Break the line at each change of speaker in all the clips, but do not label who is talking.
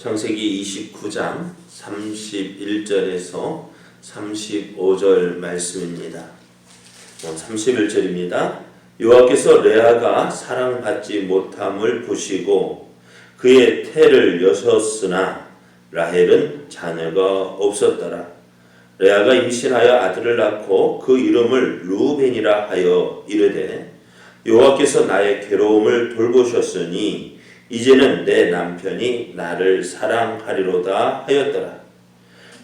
창세기 29장 31절에서 35절 말씀입니다. 31절입니다. 여호와께서 레아가 사랑받지 못함을 보시고 그의 태를 여셨으나 라헬은 자녀가 없었더라. 레아가 임신하여 아들을 낳고 그 이름을 르우벤이라 하여 이르되 여호와께서 나의 괴로움을 돌보셨으니 이제는 내 남편이 나를 사랑하리로다 하였더라.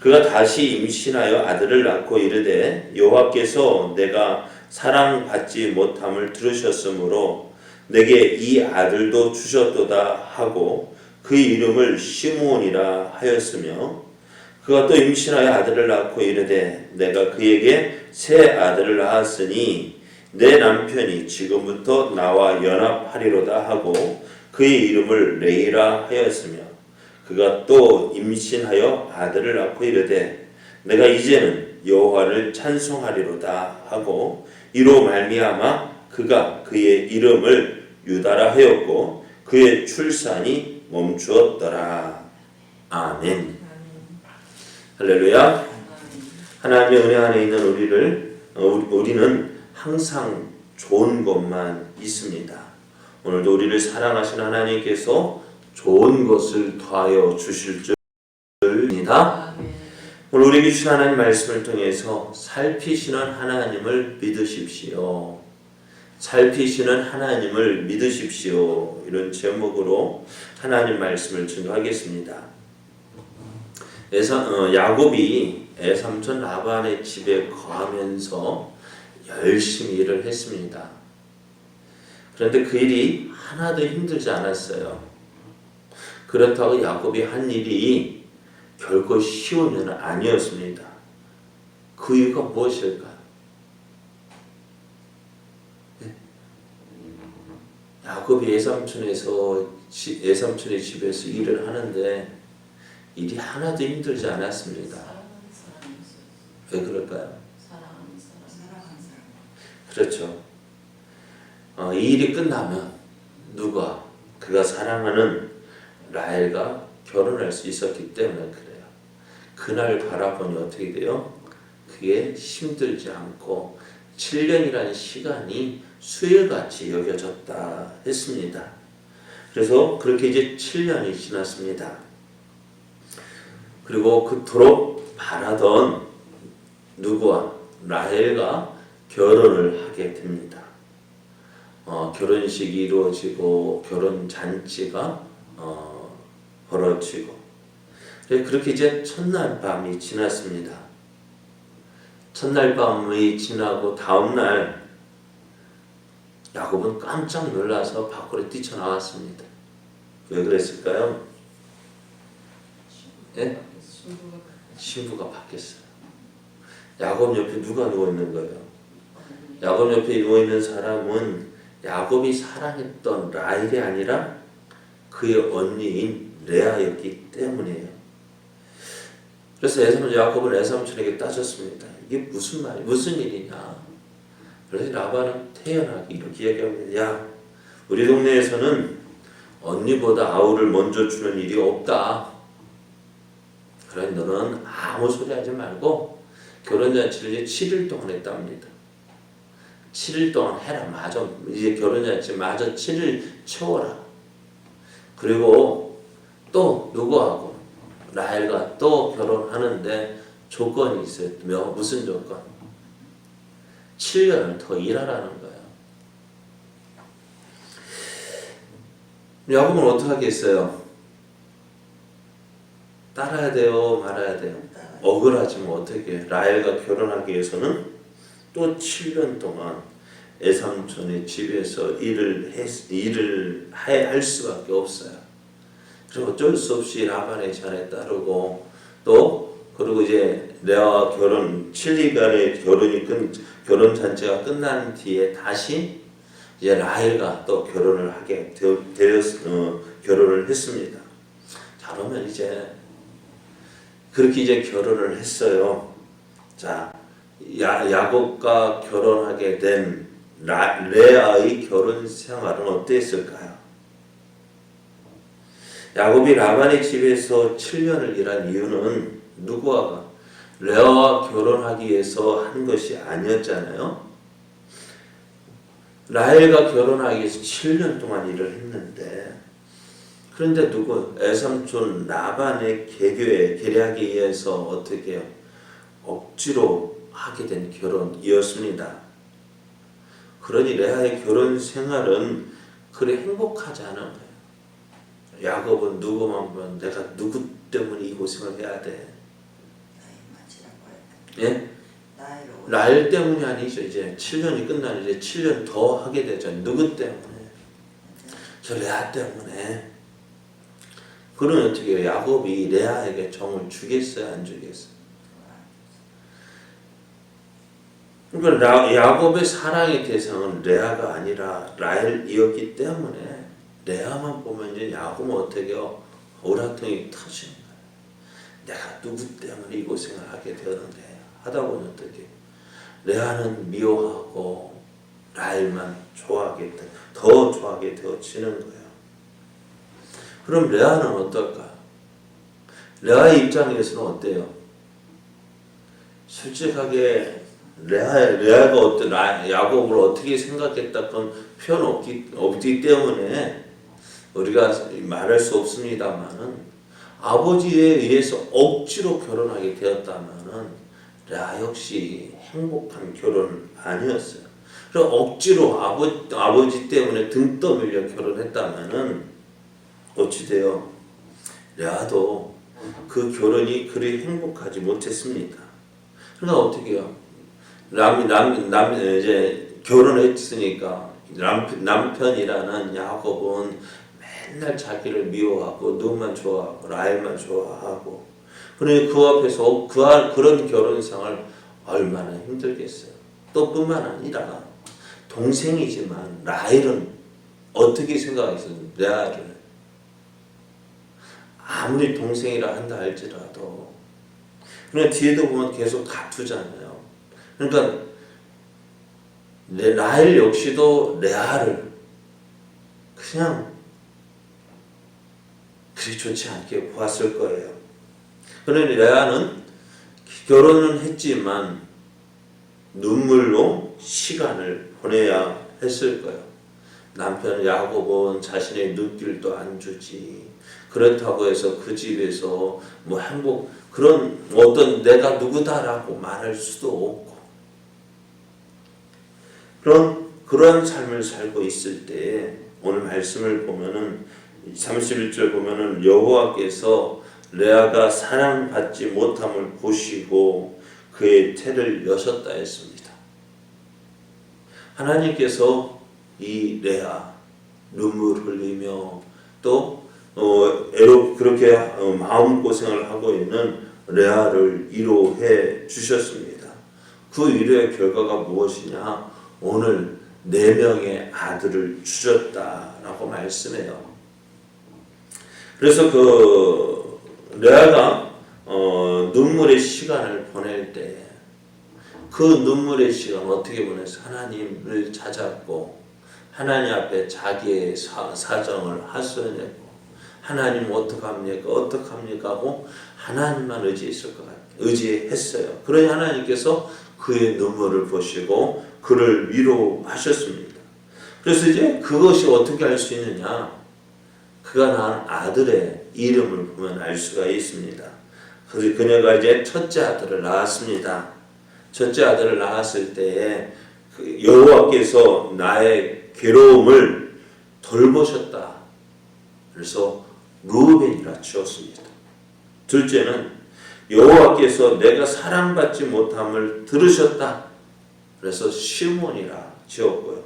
그가 다시 임신하여 아들을 낳고 이르되 여호와께서 내가 사랑받지 못함을 들으셨으므로 내게 이 아들도 주셨도다 하고 그의 이름을 시므온이라 하였으며 그가 또 임신하여 아들을 낳고 이르되 내가 그에게 새 아들을 낳았으니 내 남편이 지금부터 나와 연합하리로다 하고 그의 이름을 레이라 하였으며 그가 또 임신하여 아들을 낳고 이르되 내가 이제는 여호와를 찬송하리로다 하고 이로 말미암아 그가 그의 이름을 유다라 하였고 그의 출산이 멈추었더라. 아멘. 할렐루야. 하나님의 은혜 안에 있는 우리는 항상 좋은 것만 있습니다. 오늘도 우리를 사랑하시는 하나님께서 좋은 것을 더하여 주실 줄입니다. 오늘 우리에게 주신 하나님 말씀을 통해서 살피시는 하나님을 믿으십시오. 살피시는 하나님을 믿으십시오. 이런 제목으로 하나님 말씀을 증거하겠습니다. 야곱이 애삼촌 라반의 집에 거하면서 열심히 일을 했습니다. 그런데 그 일이 하나도 힘들지 않았어요. 그렇다고 야곱이 한 일이 결코 쉬운 일은 아니었습니다. 그 이유가 무엇일까요? 야곱이 애삼촌의 집에서 일을 하는데 일이 하나도 힘들지 않았습니다. 왜 그럴까요? 그렇죠. 이 일이 끝나면 그가 사랑하는 라헬과 결혼할 수 있었기 때문에 그래요. 그날 바라보니 어떻게 돼요? 그게 힘들지 않고 7년이라는 시간이 수일같이 여겨졌다 했습니다. 그래서 그렇게 이제 7년이 지났습니다. 그리고 그토록 바라던 라헬과 결혼을 하게 됩니다. 결혼식이 이루어지고 결혼 잔치가 벌어지고 그렇게 이제 첫날 밤이 지났습니다. 첫날 밤이 지나고 다음날 야곱은 깜짝 놀라서 밖으로 뛰쳐나왔습니다. 왜 그랬을까요? 예? 신부가 바뀌었어요. 야곱 옆에 누가 누워있는 거예요? 야곱 옆에 누워있는 사람은 야곱이 사랑했던 라헬이 아니라 그의 언니인 레아였기 때문이에요. 그래서 야곱은 애삼촌에게 따졌습니다. 이게 무슨 일이냐? 그래서 라반은 태연하게 이렇게 얘기합니다. 야, 우리 동네에서는 언니보다 아우를 먼저 주는 일이 없다. 그러니 너는 아무 소리 하지 말고 결혼잔치를 이제 7일 동안 했답니다. 7일 동안 해라. 이제 결혼잔치 마저 7일 채워라. 그리고 또 누구하고 라헬과 또 결혼하는데 조건이 있어요. 무슨 조건? 7년을 더 일하라는 거예요. 야곱은 어떻게 하겠어요? 따라야 돼요? 말아야 돼요? 억울하지만 어떻게 라헬과 결혼하기 위해서는 또 7년 동안 애삼촌의 집에서 일을 할 수밖에 없어요. 그리고 어쩔 수 없이 라반의 제안에 따르고 그리고 이제 레아와 7일간의 결혼 잔치가 끝난 뒤에 다시 이제 라헬과 또 결혼을 하게 결혼을 했습니다. 자, 그러면 이제 그렇게 이제 결혼을 했어요. 자, 야곱과 결혼하게 된 레아의 결혼 생활은 어땠을까요? 야곱이 라반의 집에서 7년을 일한 이유는 누구와 레아와 결혼하기 위해서 한 것이 아니었잖아요. 라헬과 결혼하기 위해서 7년 동안 일을 했는데, 그런데 애삼촌 라반의 계략에 의해서 어떻게 해요? 억지로 하게 된 결혼이었습니다. 그러니 레아의 결혼 생활은 그리 행복하지 않은 거예요. 야곱은 누구만 보면 내가 누구 때문에 이 고생을 해야 돼? 예? 라헬 때문이 아니죠. 이제 7년이 끝나는 이제 7년 더 하게 되죠. 누구 때문에? 저 레아 때문에. 그러면 어떻게 해요? 야곱이 레아에게 정을 주겠어요? 안 주겠어요? 그러니까 야곱의 사랑의 대상은 레아가 아니라 라헬이었기 때문에 레아만 보면 이제 야곱은 어떻게 해요? 오락통이 터지는 거예요. 내가 누구 때문에 이 고생을 하게 되었는데 하다 보니 어떻게 레아는 미워하고 라헬만 더 좋아하게 되어지는 거예요. 그럼 레아는 어떨까? 레아의 입장에서는 어때요? 솔직하게 레아가 야곱을 어떻게 생각했다 그런 표현 없기 때문에 우리가 말할 수 없습니다만은 아버지에 의해서 억지로 결혼하게 되었다면은 레아 역시 행복한 결혼은 아니었어요. 그리고 억지로 아버지 때문에 등 떠밀려 결혼했다면은 어찌 돼요? 레아도 그 결혼이 그리 행복하지 못했습니다. 그러니까 어떻게 해요? 이제 결혼했으니까 남편이라는 야곱은 맨날 자기를 미워하고 누구만 좋아하고 라헬만 좋아하고 그러니 그 앞에서 그런 결혼생활 얼마나 힘들겠어요. 또 뿐만 아니라 동생이지만 라헬은 어떻게 생각했어요? 레아를 아무리 동생이라 한다 할지라도 그러니까 뒤에도 보면 계속 다투잖아요. 그러니까 라헬 역시도 레아를 그냥 그리 좋지 않게 보았을 거예요. 그러니 레아는 결혼은 했지만 눈물로 시간을 보내야 했을 거예요. 남편 야곱은 자신의 눈길도 안 주지. 그렇다고 해서 그 집에서 뭐 행복 그런 어떤 내가 누구다라고 말할 수도 없고 그런 삶을 살고 있을 때 오늘 말씀을 보면은 31절 보면은 여호와께서 레아가 사랑받지 못함을 보시고 그의 태를 여셨다 했습니다. 하나님께서 이 레아 눈물 흘리며 또 그렇게 마음고생을 하고 있는 레아를 위로해 주셨습니다. 그 위로의 결과가 무엇이냐? 오늘 4명의 아들을 주셨다라고 말씀해요. 그래서 그 레아가 눈물의 시간을 보낼 때 그 눈물의 시간 어떻게 보냈어요? 하나님을 찾았고 하나님 앞에 자기의 사정을 하소연했고 하나님 어떡합니까 하고 하나님만 의지했어요. 그러니 하나님께서 그의 눈물을 보시고 그를 위로하셨습니다. 그래서 이제 그것이 어떻게 알 수 있느냐? 그가 낳은 아들의 이름을 보면 알 수가 있습니다. 그래서 그녀가 이제 첫째 아들을 낳았습니다. 첫째 아들을 낳았을 때에 여호와께서 나의 괴로움을 돌보셨다. 그래서 루벤이라 지었습니다. 둘째는 여호와께서 내가 사랑받지 못함을 들으셨다. 그래서 시몬이라 지었고요.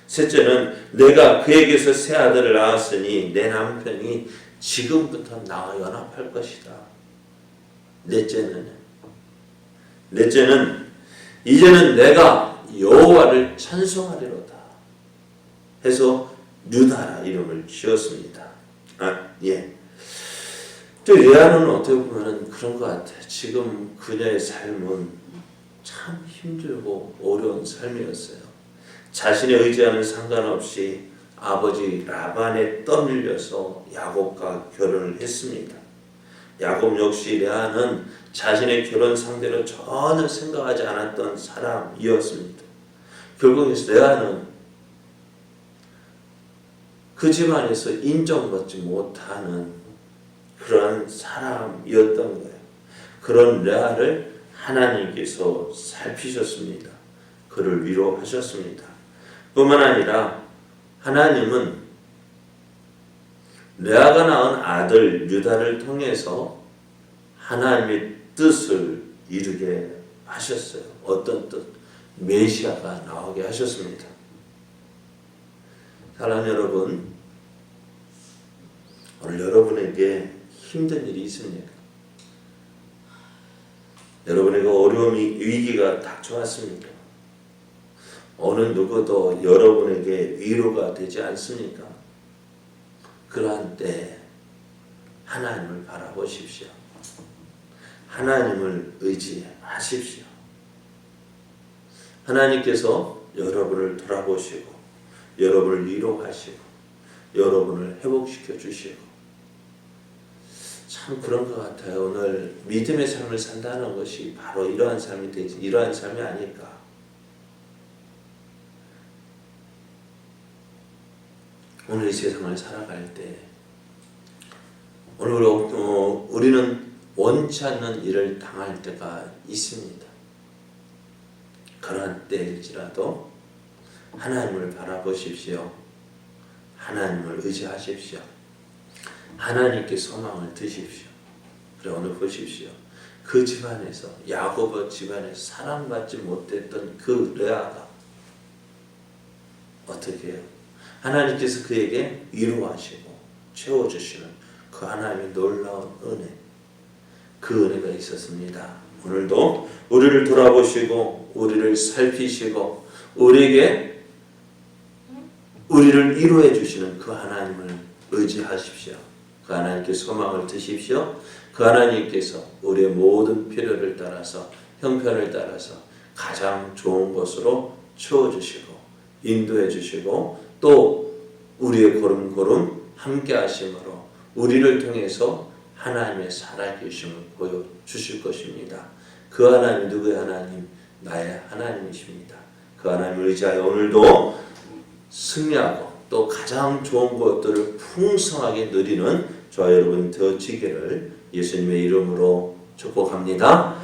셋째는 내가 그에게서 새 아들을 낳았으니 내 남편이 지금부터 나와 연합할 것이다. 넷째는 이제는 내가 여호와를 찬송하리로다 해서 유다라 이름을 지었습니다. 또 레아는 어떻게 보면 그런 것 같아요. 지금 그녀의 삶은 참 힘들고 어려운 삶이었어요. 자신의 의지와는 상관없이 아버지 라반에 떠밀려서 야곱과 결혼을 했습니다. 야곱 역시 레아는 자신의 결혼 상대로 전혀 생각하지 않았던 사람이었습니다. 결국 레아는 그 집안에서 인정받지 못하는 그런 사람이었던 거예요. 그런 레아를 하나님께서 살피셨습니다. 그를 위로하셨습니다. 뿐만 아니라 하나님은 레아가 낳은 아들 유다를 통해서 하나님의 뜻을 이루게 하셨어요. 어떤 뜻? 메시아가 나오게 하셨습니다. 사랑하는 여러분, 오늘 여러분에게 힘든 일이 있습니까? 여러분에게 어려움이, 위기가 닥쳐왔습니까? 어느 누구도 여러분에게 위로가 되지 않습니까? 그러한 때 하나님을 바라보십시오. 하나님을 의지하십시오. 하나님께서 여러분을 돌아보시고 여러분을 위로하시고 여러분을 회복시켜 주시고 참 그런 것 같아요. 오늘 믿음의 삶을 산다는 것이 바로 이러한 삶이 되지, 이러한 삶이 아닐까. 오늘 이 세상을 살아갈 때 오늘 우리는 원치 않는 일을 당할 때가 있습니다. 그런 때일지라도 하나님을 바라보십시오. 하나님을 의지하십시오. 하나님께 소망을 두십시오. 그래 오늘 보십시오. 그 집안에서 야곱의 집안에서 사랑받지 못했던 그 레아가 어떻게 해요? 하나님께서 그에게 위로하시고 채워주시는 그 하나님의 놀라운 은혜, 그 은혜가 있었습니다. 오늘도 우리를 돌아보시고 우리를 살피시고 우리를 위로해 주시는 그 하나님을 의지하십시오. 그 하나님께 소망을 두십시오. 그 하나님께서 우리의 모든 필요를 따라서 형편을 따라서 가장 좋은 곳으로 채워주시고 인도해 주시고 또 우리의 걸음걸음 함께 하심으로 우리를 통해서 하나님의 살아계심을 보여주실 것입니다. 그 하나님 누구의 하나님? 나의 하나님이십니다. 그 하나님을 의지하여 오늘도 승리하고 또 가장 좋은 것들을 풍성하게 누리는 저와 여러분 되어지기를 예수님의 이름으로 축복합니다.